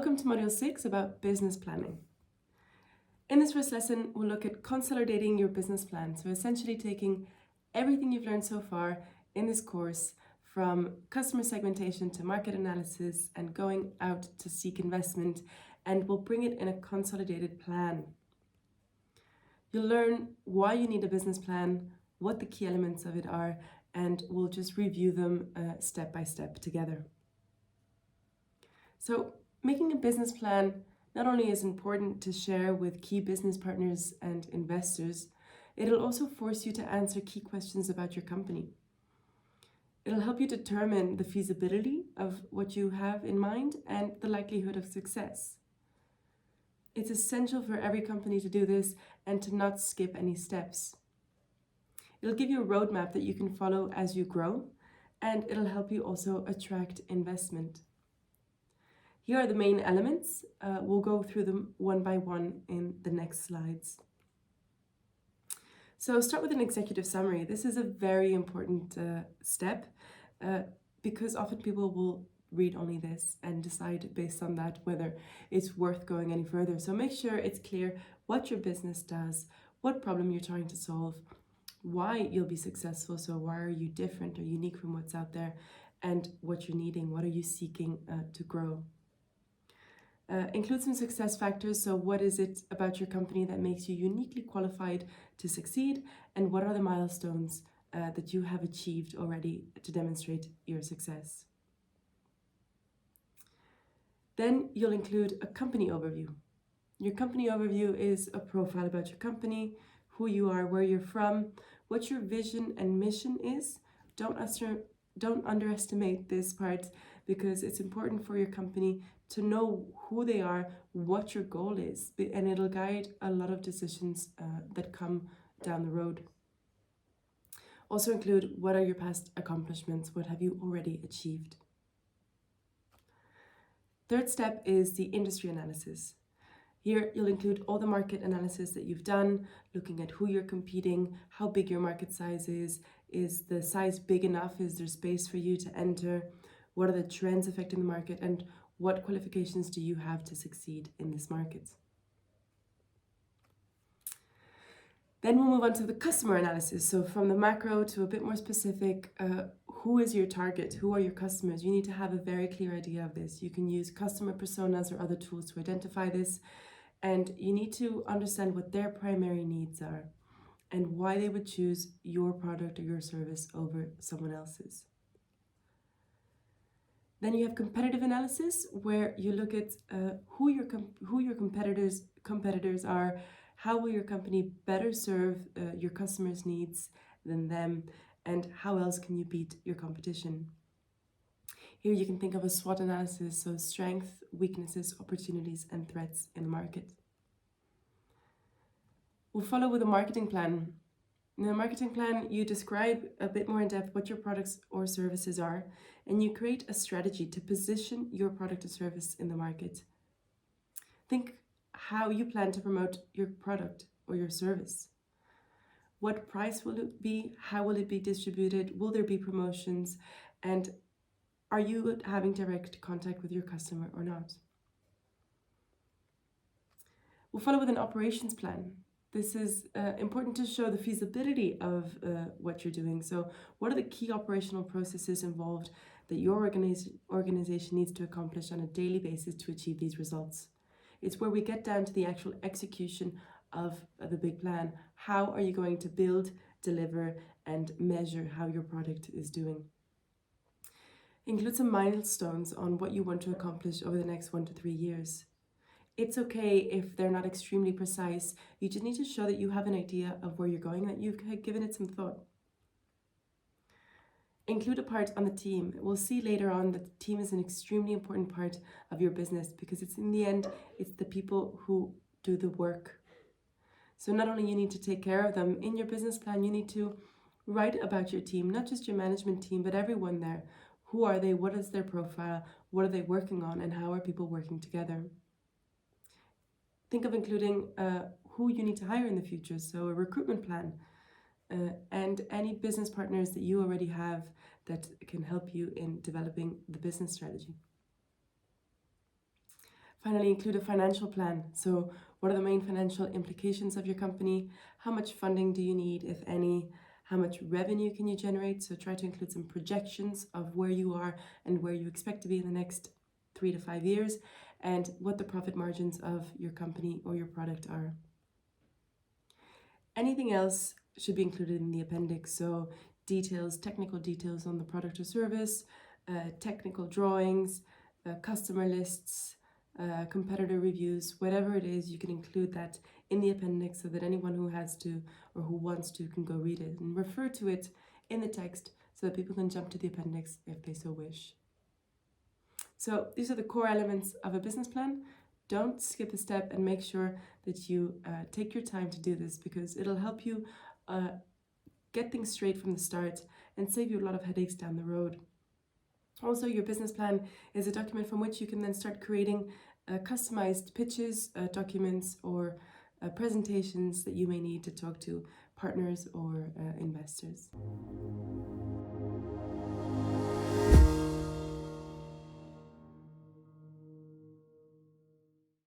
Welcome to Module 6 about business planning. In this first lesson, we'll look at consolidating your business plan. So essentially taking everything you've learned so far in this course, from customer segmentation to market analysis and going out to seek investment, and we'll bring it in a consolidated plan. You'll learn why you need a business plan, what the key elements of it are, and we'll just review them step by step together. So making a business plan not only is important to share with key business partners and investors, it'll also force you to answer key questions about your company. It'll help you determine the feasibility of what you have in mind and the likelihood of success. It's essential for every company to do this and to not skip any steps. It'll give you a roadmap that you can follow as you grow, and it'll help you also attract investment. Here are the main elements. We'll go through them one by one in the next slides. So start with an executive summary. This is a very important step because often people will read only this and decide based on that whether it's worth going any further. So make sure it's clear what your business does, what problem you're trying to solve, why you'll be successful, so why are you different or unique from what's out there, and what you're needing, what are you seeking to grow. Include some success factors, so what is it about your company that makes you uniquely qualified to succeed, and what are the milestones that you have achieved already to demonstrate your success. Then you'll include a company overview. Your company overview is a profile about your company, who you are, where you're from, what your vision and mission is. Don't underestimate this part because it's important for your company to know who they are, what your goal is, and it'll guide a lot of decisions that come down the road. Also include what are your past accomplishments, what have you already achieved. Third step is the industry analysis. Here you'll include all the market analysis that you've done, looking at who you're competing, how big your market size is the size big enough, is there space for you to enter, what are the trends affecting the market, and what qualifications do you have to succeed in this market. Then we'll move on to the customer analysis. So from the macro to a bit more specific, who is your target? Who are your customers? You need to have a very clear idea of this. You can use customer personas or other tools to identify this, and you need to understand what their primary needs are and why they would choose your product or your service over someone else's. Then you have competitive analysis, where you look at who your competitors are, how will your company better serve your customers' needs than them, and how else can you beat your competition. Here you can think of a SWOT analysis, so strengths, weaknesses, opportunities, and threats in the market. We'll follow with a marketing plan. In the marketing plan, you describe a bit more in depth what your products or services are, and you create a strategy to position your product or service in the market. Think how you plan to promote your product or your service. What price will it be? How will it be distributed? Will there be promotions? And are you having direct contact with your customer or not? We'll follow with an operations plan. This is important to show the feasibility of what you're doing. So what are the key operational processes involved that your organization needs to accomplish on a daily basis to achieve these results? It's where we get down to the actual execution of the big plan. How are you going to build, deliver, and measure how your product is doing? Include some milestones on what you want to accomplish over the next 1 to 3 years. It's okay if they're not extremely precise. You just need to show that you have an idea of where you're going, that you've given it some thought. Include a part on the team. We'll see later on that the team is an extremely important part of your business because it's in the end, it's the people who do the work. So not only you need to take care of them, in your business plan you need to write about your team, not just your management team, but everyone there. Who are they? What is their profile? What are they working on? And how are people working together? Think of including who you need to hire in the future, so a recruitment plan, and any business partners that you already have that can help you in developing the business strategy. Finally, include a financial plan. So what are the main financial implications of your company? How much funding do you need, if any? How much revenue can you generate? So try to include some projections of where you are and where you expect to be in the next 3 to 5 years, and what the profit margins of your company or your product are. Anything else should be included in the appendix. So details, technical details on the product or service, technical drawings, customer lists, competitor reviews, whatever it is, you can include that in the appendix so that anyone who has to or who wants to can go read it and refer to it in the text so that people can jump to the appendix if they so wish. So these are the core elements of a business plan. Don't skip a step and make sure that you take your time to do this, because it'll help you get things straight from the start and save you a lot of headaches down the road. Also, your business plan is a document from which you can then start creating customized pitches, documents, or presentations that you may need to talk to partners or investors.